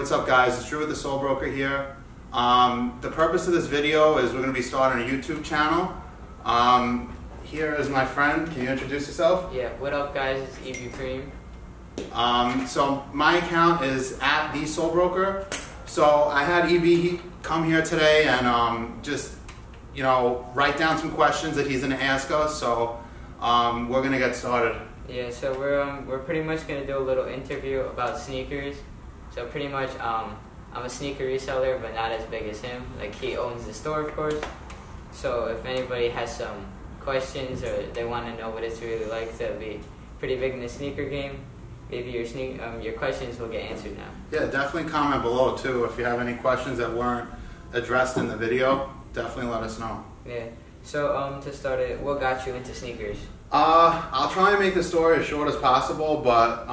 what's up guys, it's Drew with the Soul Broker here. The purpose of this video is we're going to be starting a YouTube channel. Here is my friend, can you introduce yourself? Yeah, what up guys, it's Evie Cream. So my account is at the Soul Broker. So I had Evie come here today and just, you know, write down some questions that he's going to ask us. So we're going to get started. Yeah, so we're pretty much going to do a little interview about sneakers. So pretty much, I'm a sneaker reseller, but not as big as him. Like, he owns the store, of course. So if anybody has some questions or they want to know what it's really like to be pretty big in the sneaker game, maybe your questions will get answered now. Yeah, definitely comment below too. If you have any questions that weren't addressed in the video, definitely let us know. Yeah. So to start it, what got you into sneakers? I'll try and make the story as short as possible, but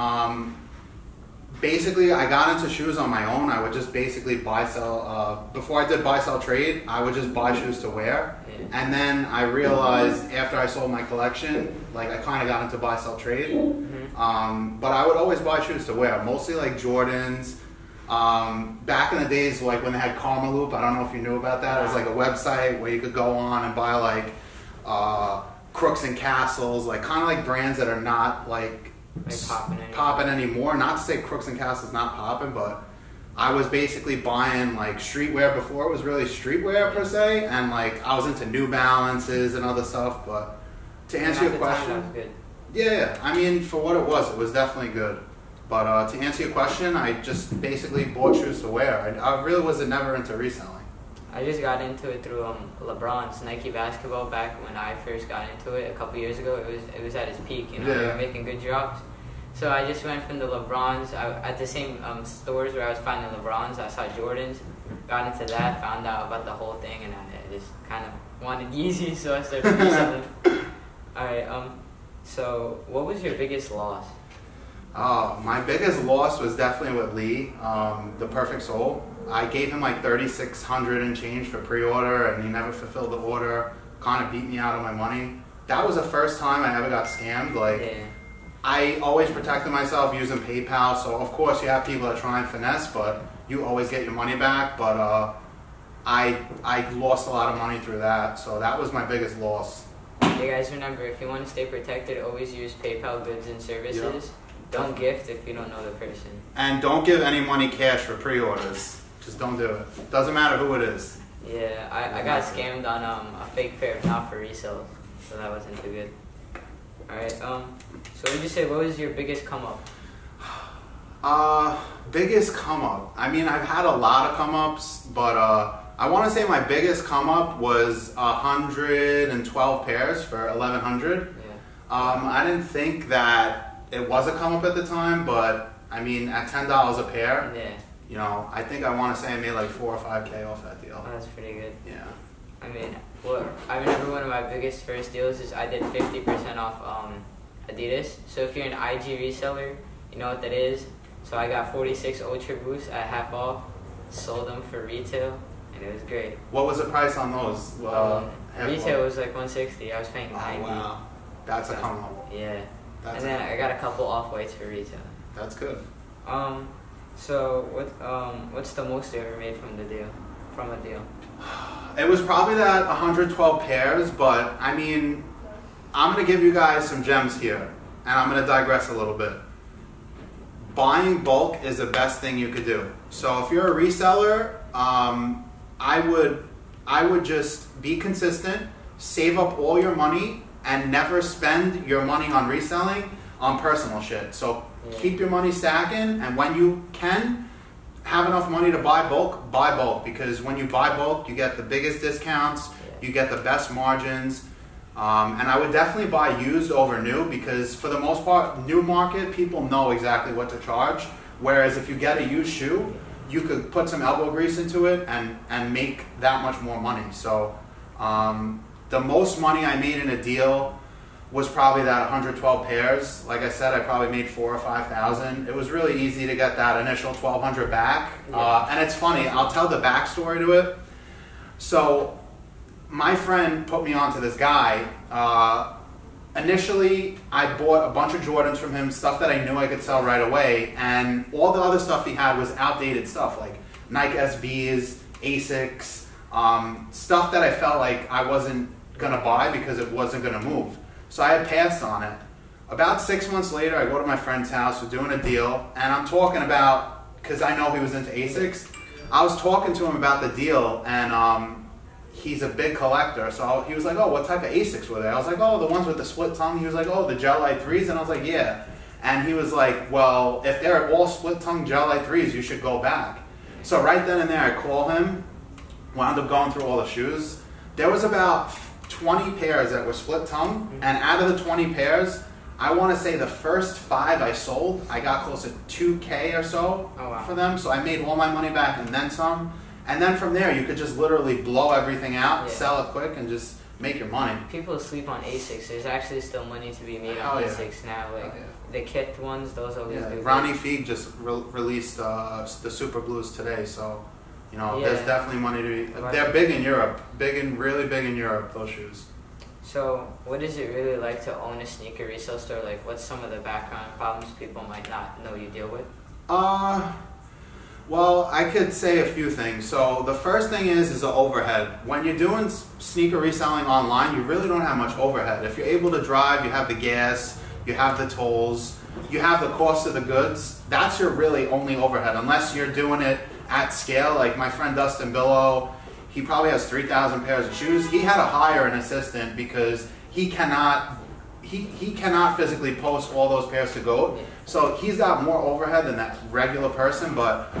basically I got into shoes on my own. I would just basically buy, sell, before I did buy, sell, trade, I would just buy shoes to wear. Yeah. And then I realized after I sold my collection, like I kind of got into buy, sell, trade. Mm-hmm. But I would always buy shoes to wear, mostly like Jordans. Back in the days, like when they had Karma Loop, I don't know if you knew about that. It was like a website where you could go on and buy like Crooks and Castles, like kind of like brands that are not like popping anymore. Not to say Crooks and Castles not popping, but I was basically buying like streetwear before it was really streetwear per se, and like I was into New Balances and other stuff. But to answer your question, yeah, I mean for what it was definitely good. But to answer your question, I just basically bought shoes to wear. I really wasn't never into reselling. I just got into it through LeBron's Nike basketball back when I first got into it a couple years ago. It was at its peak, you know, they were making good drops. So I just went from the LeBrons, at the same stores where I was finding LeBrons, I saw Jordans, got into that, found out about the whole thing, and I just kind of wanted Yeezy, so I started reselling. Alright, so what was your biggest loss? My biggest loss was definitely with Lee, the Perfect Soul. I gave him like $3,600 and change for pre-order, and he never fulfilled the order. Kind of beat me out of my money. That was the first time I ever got scammed. Like, I always protected myself using PayPal. So of course you have people that try and finesse, but you always get your money back. But I lost a lot of money through that. So that was my biggest loss. You guys remember, if you want to stay protected, always use PayPal goods and services. Yep. Don't gift if you don't know the person. And don't give any money cash for pre-orders. Just don't do it. Doesn't matter who it is. Yeah, I got scammed on a fake pair of not for resale, so that wasn't too good. Alright, so would you say, what was your biggest come up? Biggest come up. I mean, I've had a lot of come ups, but I want to say my biggest come up was 112 pairs for $1,100. Yeah. I didn't think that it was a come up at the time, but I mean, at $10 a pair, you know, I think I want to say I made like 4 or 5K off that deal. Oh, that's pretty good. Yeah. I mean, well, I remember one of my biggest first deals is I did 50% off Adidas. So if you're an IG reseller, you know what that is. So I got 46 Ultra Boosts at half off, sold them for retail, and it was great. What was the price on those? Retail was like $160. I was paying $90. Wow, that's a come up. Yeah. And then I got a couple off-whites for retail. That's good. So what's the most you ever made from a deal? It was probably that 112 pairs, but I mean, I'm going to give you guys some gems here, and I'm going to digress a little bit. Buying bulk is the best thing you could do. So if you're a reseller, I would just be consistent, save up all your money, and never spend your money on reselling on personal shit. So keep your money stacking, and when you can have enough money to buy bulk, because when you buy bulk, you get the biggest discounts, you get the best margins, and I would definitely buy used over new, because for the most part, new market, people know exactly what to charge, whereas if you get a used shoe, you could put some elbow grease into it and make that much more money. So the most money I made in a deal was probably that 112 pairs. Like I said, I probably made 4,000 or 5,000. It was really easy to get that initial 1,200 back. And it's funny, I'll tell the backstory to it. So my friend put me onto this guy initially, I bought a bunch of Jordans from him, stuff that I knew I could sell right away, and all the other stuff he had was outdated stuff, like Nike SBs, Asics, stuff that I felt like I wasn't gonna buy because it wasn't gonna move. So I had passed on it. About 6 months later, I go to my friend's house, we're doing a deal, and I'm talking about, because I know he was into Asics, I was talking to him about the deal, and he's a big collector, so he was like, oh, what type of Asics were there? I was like, oh, the ones with the split tongue. He was like, oh, the Gel Lyte 3s, and I was like, yeah. And he was like, well, if they're all split tongue Gel Lyte 3s, you should go back. So right then and there, I call him, wound up going through all the shoes. There was about 20 pairs that were split tongue, and out of the 20 pairs, I want to say the first 5 I sold, I got close to $2K or so for them, so I made all my money back and then some. And then from there, you could just literally blow everything out, sell it quick, and just make your money. People sleep on Asics. There's actually still money to be made on Asics now. Like the kit ones, those always do. Ronnie Fieg just released the Super Blues today, so you know there's definitely money to be. They're big in Europe, really big in Europe. Those shoes. So, what is it really like to own a sneaker resale store? Like, what's some of the background problems people might not know you deal with? Well, I could say a few things. So the first thing is the overhead. When you're doing sneaker reselling online, you really don't have much overhead. If you're able to drive, you have the gas, you have the tolls, you have the cost of the goods. That's your really only overhead, unless you're doing it at scale. Like my friend Dustin Billow, he probably has 3,000 pairs of shoes. He had to hire an assistant because he cannot physically post all those pairs to go. So he's got more overhead than that regular person, but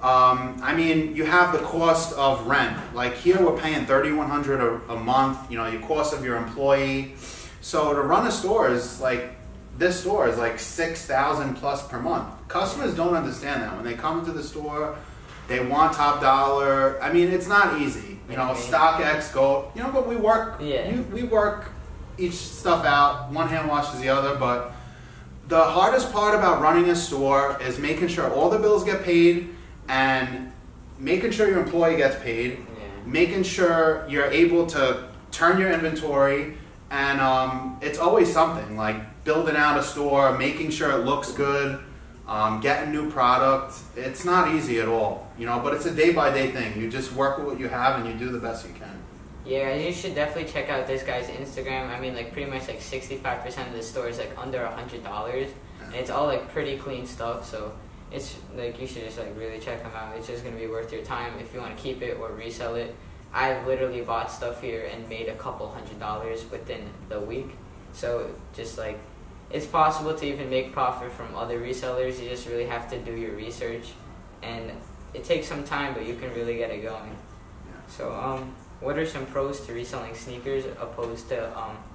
I mean, you have the cost of rent. Like here we're paying $3,100 a month, you know, your cost of your employee. So to run a store is like, this store is like $6,000 plus per month. Customers don't understand that. When they come into the store, they want top dollar. I mean, it's not easy. You know, StockX, Go, you know, but we work, we work each stuff out. One hand washes the other, but the hardest part about running a store is making sure all the bills get paid and making sure your employee gets paid, making sure you're able to turn your inventory, and it's always something like building out a store, making sure it looks good, getting new product. It's not easy at all, you know, but it's a day-by-day thing. You just work with what you have and you do the best you can. Yeah, you should definitely check out this guy's Instagram. I mean, like, pretty much, like, 65% of the store is, like, under $100. And it's all, like, pretty clean stuff, so it's, like, you should just, like, really check them out. It's just going to be worth your time if you want to keep it or resell it. I've literally bought stuff here and made a couple $100s within the week. So, just, like, it's possible to even make profit from other resellers. You just really have to do your research. And it takes some time, but you can really get it going. So, what are some pros to reselling sneakers opposed to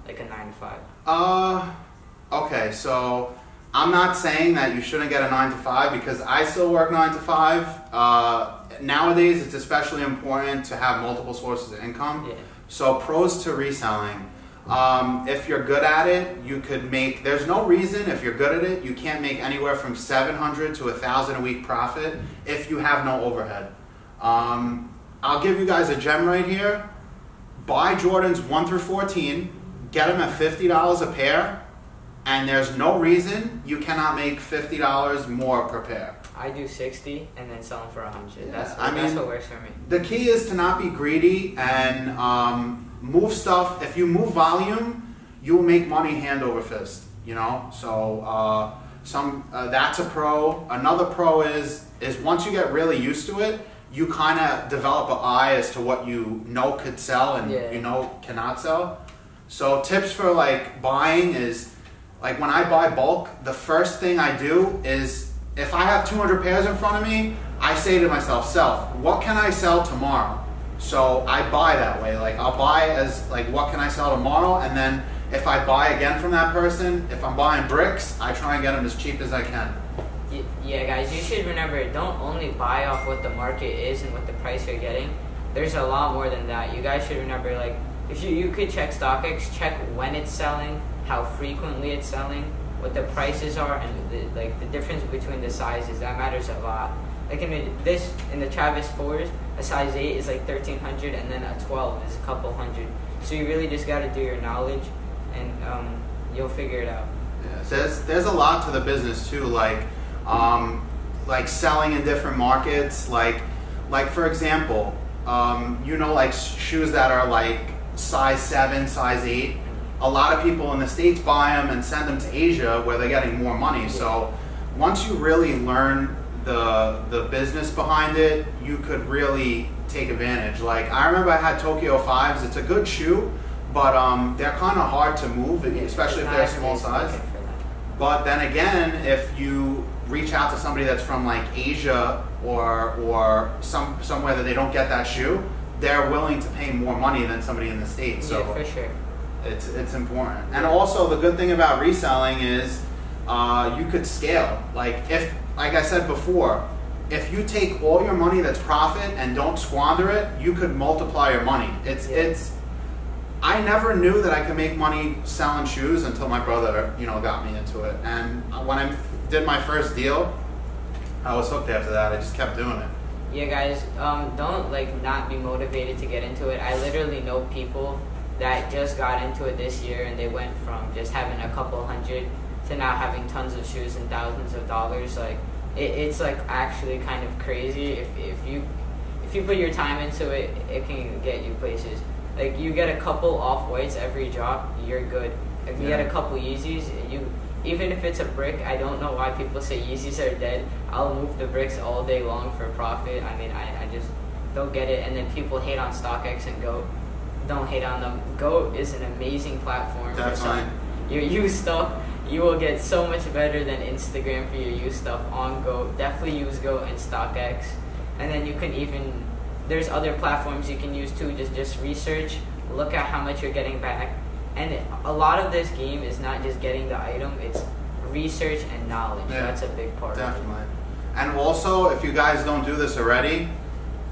like a 9-to-5? Okay, so I'm not saying that you shouldn't get a 9-to-5 because I still work 9-to-5. Nowadays, it's especially important to have multiple sources of income. So pros to reselling. If you're good at it, you could make, there's no reason if you're good at it, you can't make anywhere from $700 to $1,000 a week profit if you have no overhead. I'll give you guys a gem right here. Buy Jordans 1 through 14, get them at $50 a pair, and there's no reason you cannot make $50 more per pair. I do 60 and then sell them for 100. Yeah, That's what works for me. The key is to not be greedy and move stuff. If you move volume, you will make money hand over fist. You know, so that's a pro. Another pro is once you get really used to it, you kind of develop an eye as to what you know could sell and you know cannot sell. So tips for like buying is, like when I buy bulk, the first thing I do is if I have 200 pairs in front of me, I say to myself, what can I sell tomorrow? So I buy that way. Like I'll buy as like, what can I sell tomorrow? And then if I buy again from that person, if I'm buying bricks, I try and get them as cheap as I can. Yeah, guys, you should remember, don't only buy off what the market is and what the price you're getting. There's a lot more than that. You guys should remember, like, if you could check StockX, check when it's selling, how frequently it's selling, what the prices are, and the difference between the sizes. That matters a lot. Like in the Travis 4s, a size 8 is like $1,300, and then a 12 is a couple hundred. So you really just got to do your knowledge, and you'll figure it out. Yeah, there's a lot to the business too, like selling in different markets, like for example, like shoes that are like size 7, size 8. A lot of people in the States buy them and send them to Asia where they're getting more money. Yeah. So once you really learn the business behind it, you could really take advantage. Like I remember I had Tokyo 5s. It's a good shoe, but they're kind of hard to move, especially if they're a small size. But then again, if you reach out to somebody that's from like Asia or somewhere that they don't get that shoe, they're willing to pay more money than somebody in the States. So yeah, for sure. It's important. And also the good thing about reselling is you could scale. Like I said before, if you take all your money that's profit and don't squander it, you could multiply your money. I never knew that I could make money selling shoes until my brother, got me into it. And when I did my first deal, I was hooked after that. I just kept doing it. Yeah, guys, don't not be motivated to get into it. I literally know people that just got into it this year, and they went from just having a couple hundred to now having tons of shoes and thousands of dollars. Like it's like actually kind of crazy. If you put your time into it, it can get you places. Like you get a couple off-whites every drop, you're good. If you get a couple Yeezys, even if it's a brick, I don't know why people say Yeezys are dead. I'll move the bricks all day long for profit. I mean, I just don't get it. And then people hate on StockX and GOAT. Don't hate on them. GOAT is an amazing platform for selling your used stuff. You will get so much better than Instagram for your used stuff on GOAT. Definitely use GOAT and StockX. And then you can there's other platforms you can use too. Just research, look at how much you're getting back. And a lot of this game is not just getting the item, it's research and knowledge. Yeah, that's a big part. Definitely. And also, if you guys don't do this already,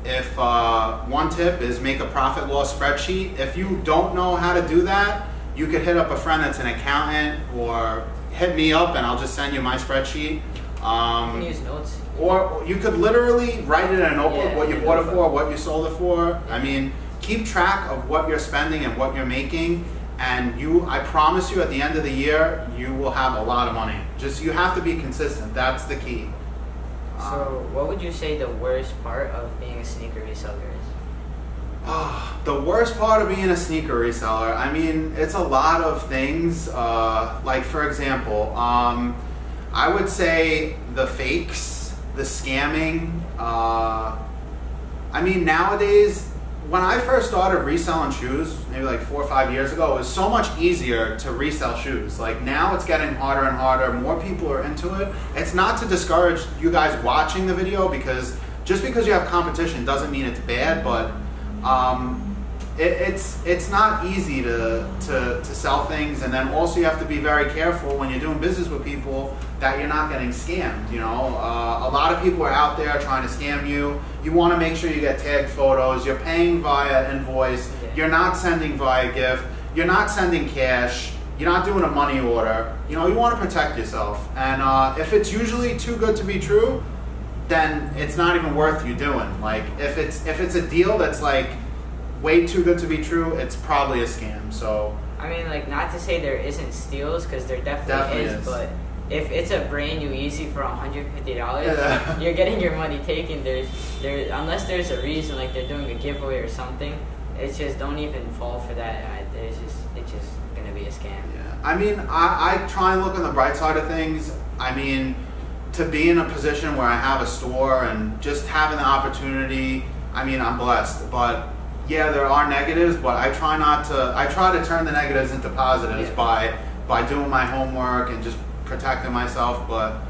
if one tip is make a profit loss spreadsheet. If you don't know how to do that, you could hit up a friend that's an accountant, or hit me up and I'll just send you my spreadsheet. You can use notes. Or you could literally write it in a notebook, what you bought it for, what you sold it for. Yeah. I mean, keep track of what you're spending and what you're making. And I promise you, at the end of the year, you will have a lot of money. You have to be consistent. That's the key. So, what would you say the worst part of being a sneaker reseller is? The worst part of being a sneaker reseller, I mean, it's a lot of things. Like, for example, I would say the fakes, the scamming. I mean, nowadays, when I first started reselling shoes, maybe like 4 or 5 years ago, it was so much easier to resell shoes. Like now it's getting harder and harder. More people are into it. It's not to discourage you guys watching the video, because just because you have competition doesn't mean it's bad, but it's not easy to sell things. And then also you have to be very careful when you're doing business with people that you're not getting scammed. A lot of people are out there trying to scam you. You want to make sure you get tagged photos. You're paying via invoice. You're not sending via gift. You're not sending cash. You're not doing a money order. You want to protect yourself. And if it's usually too good to be true, then it's not even worth you doing. Like if it's a deal that's like way too good to be true, it's probably a scam. So I mean, like, not to say there isn't steals, because there definitely is, but if it's a brand new Yeezy for $150, you're getting your money taken. Unless there's a reason, like they're doing a giveaway or something, it's just, don't even fall for that. It's just gonna be a scam. Yeah, I mean, I try and look on the bright side of things. I mean, to be in a position where I have a store and just having the opportunity, I mean, I'm blessed. But yeah, there are negatives, but I try to turn the negatives into positives by doing my homework and just protecting myself. But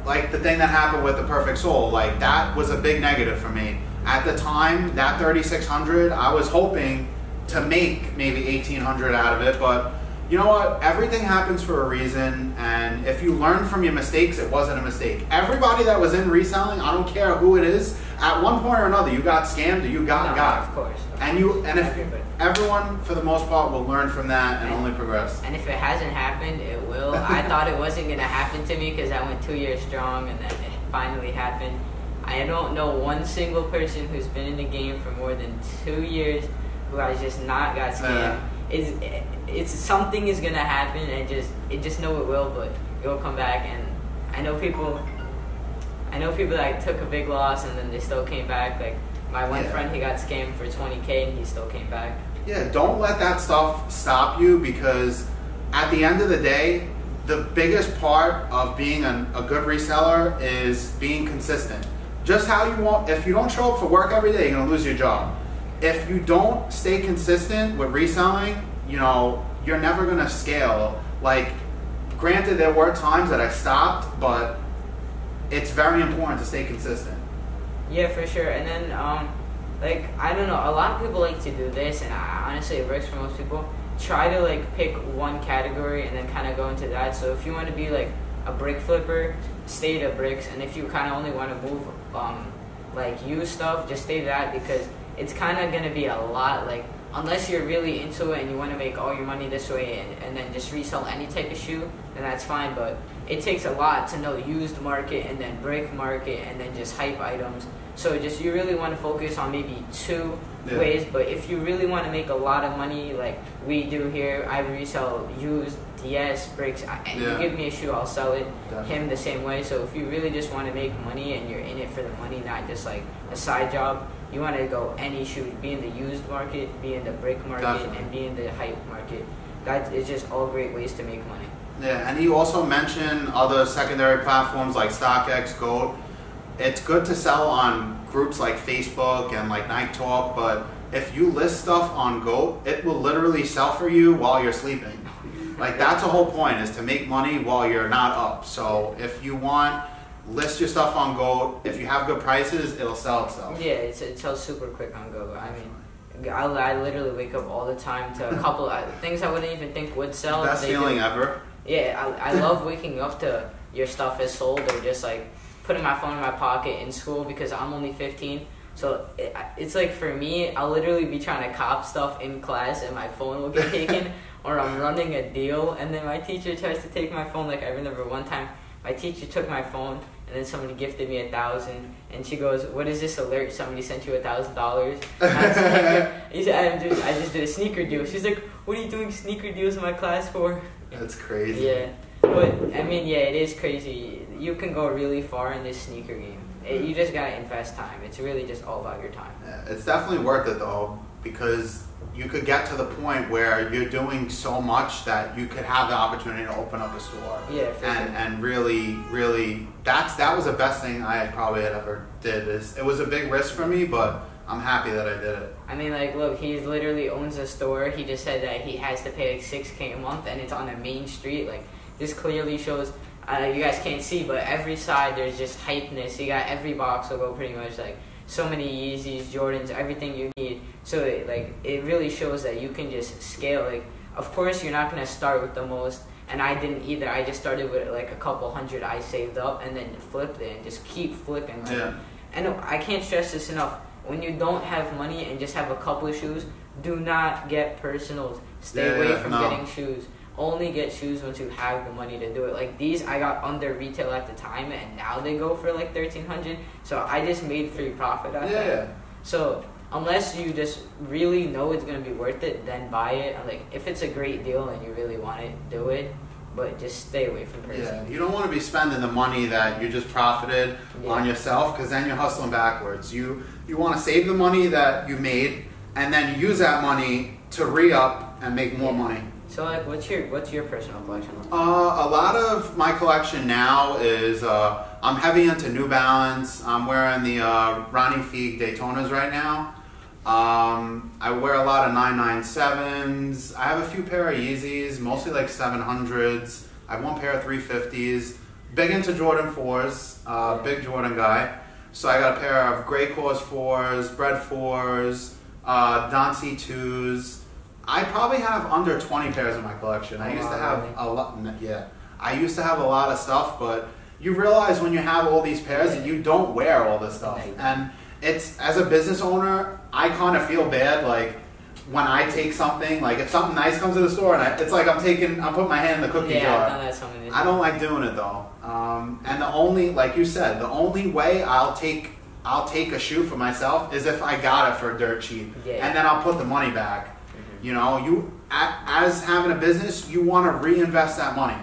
like the thing that happened with the Perfect Sole, like that was a big negative for me at the time. That 3,600, I was hoping to make maybe 1,800 out of it, but you know what? Everything happens for a reason, and if you learn from your mistakes, it wasn't a mistake. Everybody that was in reselling, I don't care who it is, at one point or another, you got scammed or you got got. Of course. And if everyone, for the most part, will learn from that and only progress. And if it hasn't happened, it will. I thought it wasn't going to happen to me because I went 2 years strong, and then it finally happened. I don't know one single person who's been in the game for more than 2 years who has just not got scammed. it's something is gonna happen, and just know it will, but it will come back. And I know people that took a big loss and then they still came back. Like my one friend, he got scammed for $20K and he still came back. Yeah, don't let that stuff stop you, because at the end of the day, the biggest part of being a good reseller is being consistent. Just how you want. If you don't show up for work every day, you're gonna lose your job. If you don't stay consistent with reselling, you're never gonna scale. Like, granted, there were times that I stopped, but it's very important to stay consistent. Yeah, for sure. And then, I don't know, a lot of people like to do this, and honestly, it works for most people. Try to pick one category and then kind of go into that. So if you want to be like a brick flipper, stay to bricks, and if you kind of only want to move used stuff, just stay to that, because it's kind of gonna be a lot. Unless you're really into it and you want to make all your money this way and then just resell any type of shoe, then that's fine. But it takes a lot to know used market and then brick market and then just hype items. So you really want to focus on maybe two ways. But if you really want to make a lot of money, like we do here, I resell used DS bricks. And you give me a shoe, I'll sell it. Definitely. Him the same way. So if you really just want to make money and you're in it for the money, not just like a side job, you want to go any shoe, be in the used market, be in the brick market, and be in the hype market. That is just all great ways to make money. Yeah, and you also mentioned other secondary platforms like StockX, GOAT. It's good to sell on groups like Facebook and like Nike Talk, but if you list stuff on GOAT, it will literally sell for you while you're sleeping. That's the whole point, is to make money while you're not up. So if you want, list your stuff on GOAT. If you have good prices, it'll sell itself. Yeah, it sells super quick on GOAT. I mean, I literally wake up all the time to a couple things I wouldn't even think would sell. Best feeling ever. Yeah, I love waking up to your stuff is sold, or just putting my phone in my pocket in school, because I'm only 15. So it's for me, I'll literally be trying to cop stuff in class and my phone will get taken, or I'm running a deal and then my teacher tries to take my phone. I remember one time my teacher took my phone and then somebody gifted me $1,000 and she goes, "What is this alert? Somebody sent you $1,000. He said, I just did a sneaker deal." She's like, "What are you doing sneaker deals in my class for?" That's crazy. Yeah. But, I mean, yeah, it is crazy. You can go really far in this sneaker game. You just gotta invest time. It's really just all about your time. Yeah, it's definitely worth it, though, because you could get to the point where you're doing so much that you could have the opportunity to open up a store. Yeah, for sure. And really, that was the best thing I probably had ever did. It was a big risk for me, but I'm happy that I did it. I mean, look, he literally owns a store. He just said that he has to pay $6K a month, and it's on a main street. This clearly shows, you guys can't see, but every side there's just hypeness. You got every box will go pretty much so many Yeezys, Jordans, everything you need. So it really shows that you can just scale. Of course you're not gonna start with the most, and I didn't either. I just started with a couple hundred I saved up and then flipped it and just keep flipping. And I can't stress this enough. When you don't have money and just have a couple of shoes, do not get personals. Stay away from getting shoes. Only get shoes once you have the money to do it. These I got under retail at the time, and now they go for $1,300. So I just made free profit out of that. So unless you just really know it's gonna be worth it, then buy it. If it's a great deal and you really want it, do it. But just stay away from personals. Yeah, you don't want to be spending the money that you just profited on yourself, because then you're hustling backwards. You want to save the money that you made and then use that money to re-up and make more money. So what's your personal collection? A lot of my collection now is I'm heavy into New Balance. I'm wearing the Ronnie Fieg Daytonas right now. I wear a lot of 997s. I have a few pair of Yeezys, mostly 700s. I have one pair of 350s. Big into Jordan 4s. Big Jordan guy. So I got a pair of Grey Course 4s, Bred 4s, Dancy 2s. I probably have under 20 pairs in my collection. I used to have a lot. Yeah, I used to have a lot of stuff, but you realize when you have all these pairs that you don't wear all this stuff. And it's, as a business owner, I kind of feel bad when I take something, if something nice comes to the store, and it's I'm putting my hand in the cookie jar. I've done that so many times. I don't like doing it though. And the only, like you said, the only way I'll take a shoe for myself is if I got it for dirt cheap, and then I'll put the money back. You know, as having a business, you want to reinvest that money.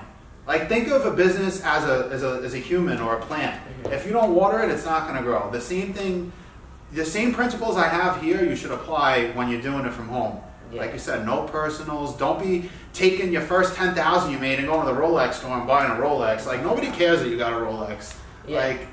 Like, think of a business as a human or a plant. If you don't water it, it's not going to grow. The same thing, the same principles I have here, you should apply when you're doing it from home. Yeah. Like you said, no personals. Don't be taking your first 10,000 you made and going to the Rolex store and buying a Rolex. Like, nobody cares that you got a Rolex. Yeah. Like,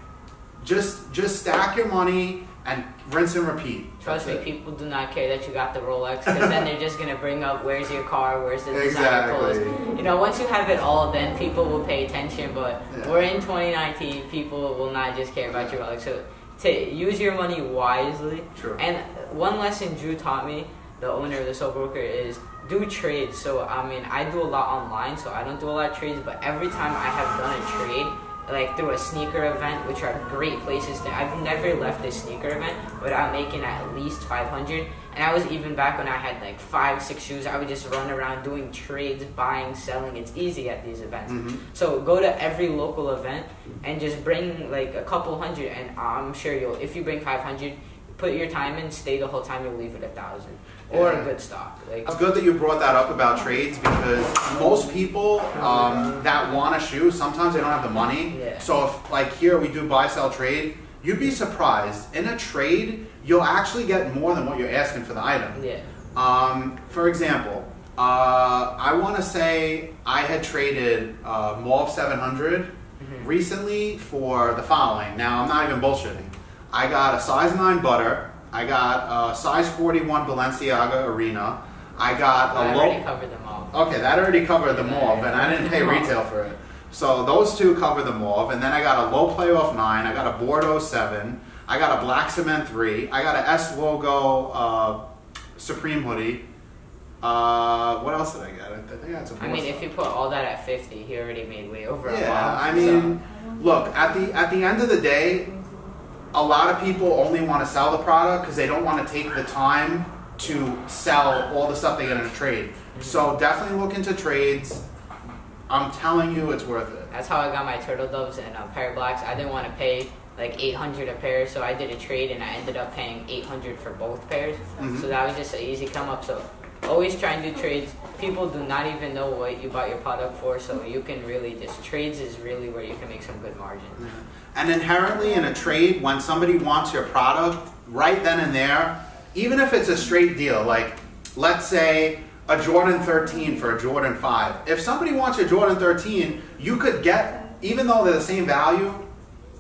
just stack your money and rinse and repeat. Trust me, people do not care that you got the Rolex, because then they're just gonna bring up, where's your car, where's the designer clothes. You know, once you have it all, then people will pay attention. But we're in 2019, people will not just care about your Rolex. So use your money wisely. True. And one lesson Drew taught me, the owner of the Soul Broker, is do trades. So I mean, I do a lot online, so I don't do a lot of trades. But every time I have done a trade, like through a sneaker event, which are great places to, I've never left a sneaker event without making at least 500. And I was even back when I had like 5-6 shoes, I would just run around doing trades, buying, selling. It's easy at these events. So go to every local event and just bring like a couple hundred, and I'm sure if you bring 500, put your time in, stay the whole time, you'll leave with 1,000 or a good stock. Like, it's good that you brought that up about trades, because most people that want a shoe, sometimes they don't have the money. Yeah. So if, like here, we do buy, sell, trade, you'd be surprised. In a trade, you'll actually get more than what you're asking for the item. Yeah. For example, I want to say I had traded Mauve 700 recently for the following. Now, I'm not even bullshitting. I got a size 9 butter. I got a size 41 Balenciaga Arena. I got a low. Already covered them all. Okay, that already covered the mauve, and I didn't pay retail for it. So those two cover the mauve, and then I got a low playoff 9. I got a Bordeaux 7. I got a black cement 3. I got a S logo Supreme hoodie. What else did I get? I think I had some. I mean, if you put all that at 50, he already made way over a lot. Yeah, I mean, look, at the end of the day, a lot of people only want to sell the product because they don't want to take the time to sell all the stuff they get in a trade. So definitely look into trades. I'm telling you, it's worth it. That's how I got my turtle doves and a pair of blacks. I didn't want to pay like $800 a pair, so I did a trade and I ended up paying $800 for both pairs. So that was just an easy come up. So always try and do trades. People do not even know what you bought your product for, so you can really just, trades is really where you can make some good margin. And inherently in a trade, when somebody wants your product, right then and there, even if it's a straight deal, like let's say a Jordan 13 for a Jordan 5. If somebody wants a Jordan 13, you could get, even though they're the same value,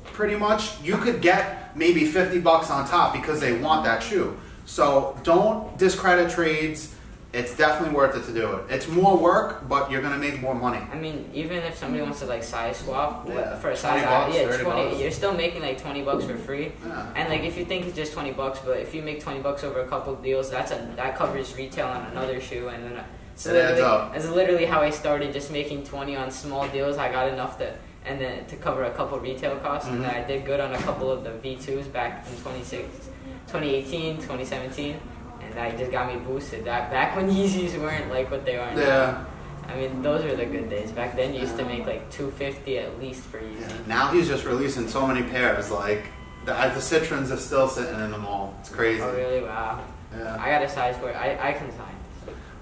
pretty much, you could get maybe $50 on top because they want that shoe. So don't discredit trades. It's definitely worth it to do it. It's more work, but you're gonna make more money. I mean, even if somebody wants to like size swap for a size, $20, $30. You're still making like $20 for free. And like if you think it's just $20, but if you make $20 over a couple of deals, that covers retail on another shoe, and then that's literally how I started, just making 20 on small deals. I got enough to cover a couple retail costs, and then I did good on a couple of the V2s back in 2018, 2017. And that just got me boosted. Back when Yeezys weren't like what they are now. I mean, those were the good days. Back then, you used to make like $250 at least for Yeezy. Yeah. Now he's just releasing so many pairs. Like the Citrons are still sitting in the mall. It's crazy. Oh really? Wow. Yeah. I got a size for it. I can sign.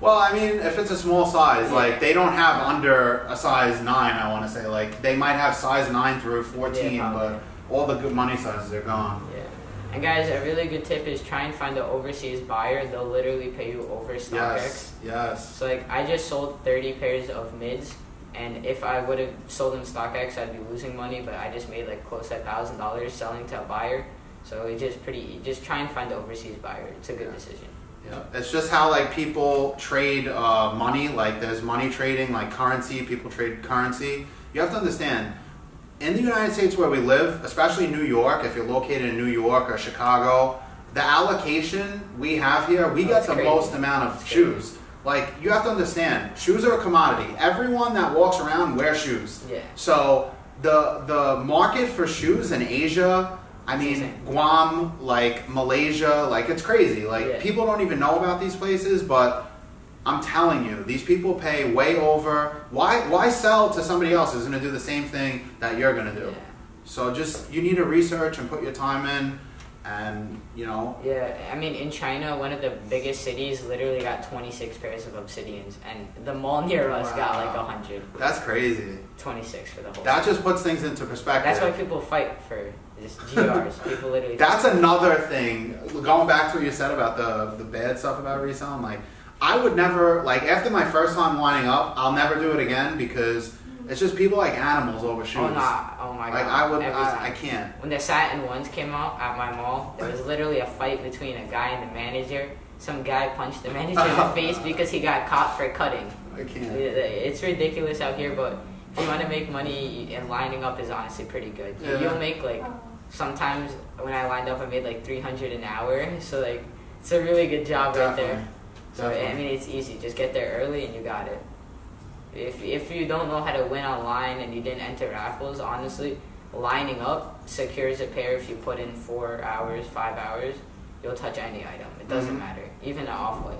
Well, I mean, if it's a small size, like they don't have under a size 9. I want to say, like they might have size 9 through 14, but all the good money sizes are gone. Yeah. And guys, a really good tip is try and find an overseas buyer. They'll literally pay you over StockX. Yes. So like I just sold 30 pairs of mids, and if I would have sold them StockX, I'd be losing money. But I just made like close to $1,000 selling to a buyer. So it's just try and find an overseas buyer. It's a good decision. Yeah, it's just how like people trade money. Like there's money trading, like currency. People trade currency. You have to understand. In the United States where we live, especially New York, if you're located in New York or Chicago, the allocation we have here, we get the most amount of shoes. Like, you have to understand, shoes are a commodity. Everyone that walks around wears shoes. Yeah. So the market for shoes in Asia, I mean, Guam, like Malaysia, like it's crazy. Like people don't even know about these places, but I'm telling you, these people pay way over. Why sell to somebody else who's going to do the same thing that you're going to do? So just, you need to research and put your time in. and you know. Yeah, I mean, in China, one of the biggest cities literally got 26 pairs of obsidians, and the mall near us got like 100. That's crazy. 26 for the whole. That just puts things into perspective. That's why people fight for just GRs. People literally. That's another thing. Going back to what you said about the bad stuff about reselling, like I would never, like after my first time lining up, I'll never do it again because it's just people like animals over shoes. Oh nah! Oh my god! Like I can't. When the satin ones came out at my mall, there was literally a fight between a guy and the manager. Some guy punched the manager in the face because he got caught for cutting. I can't. It's ridiculous out here, but if you want to make money, and lining up is honestly pretty good. Yeah. You'll make like, sometimes when I lined up, I made like $300 an hour. So like, it's a really good job right there. So I mean, it's easy. Just get there early and you got it. If you don't know how to win online and you didn't enter raffles, honestly, lining up secures a pair. If you put in 4 hours, 5 hours, you'll touch any item. It doesn't matter, even an off-white.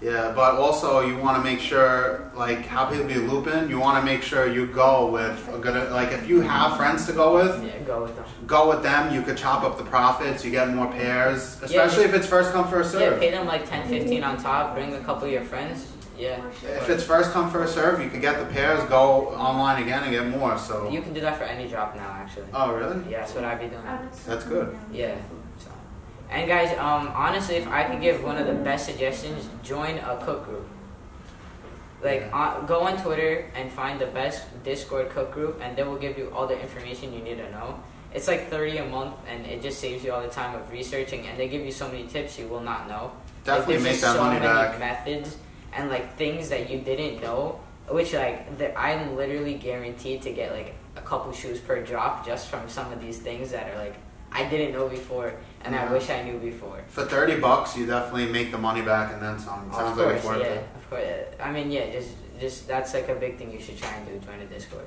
Yeah, but also you want to make sure, like how people be looping, you want to make sure you go with a good, like if you have friends to go with, Yeah, go with them. go with them. You could chop up the profits, you get more pairs, especially if it's first come, first serve. Yeah, pay them like 10, 15 on top, bring a couple of your friends. Yeah. If it's first come, first serve, you can get the pairs, go online again and get more, so. You can do that for any drop now, actually. Oh, really? Yeah, that's what I'd be doing. That's good. Yeah. So. And guys, honestly, if I could give one of the best suggestions, join a cook group. Like, go on Twitter and find the best Discord cook group, and they will give you all the information you need to know. It's like $30 a month, and it just saves you all the time of researching, and they give you so many tips you will not know. Definitely like, make that money back. So many methods and like things that you didn't know, which like I'm literally guaranteed to get like a couple shoes per drop just from some of these things that are like I didn't know before, and I wish I knew before. For $30, you definitely make the money back and then some. Sounds like it's worth it. Of course. I mean, yeah, just that's like a big thing you should try and do. Join a Discord.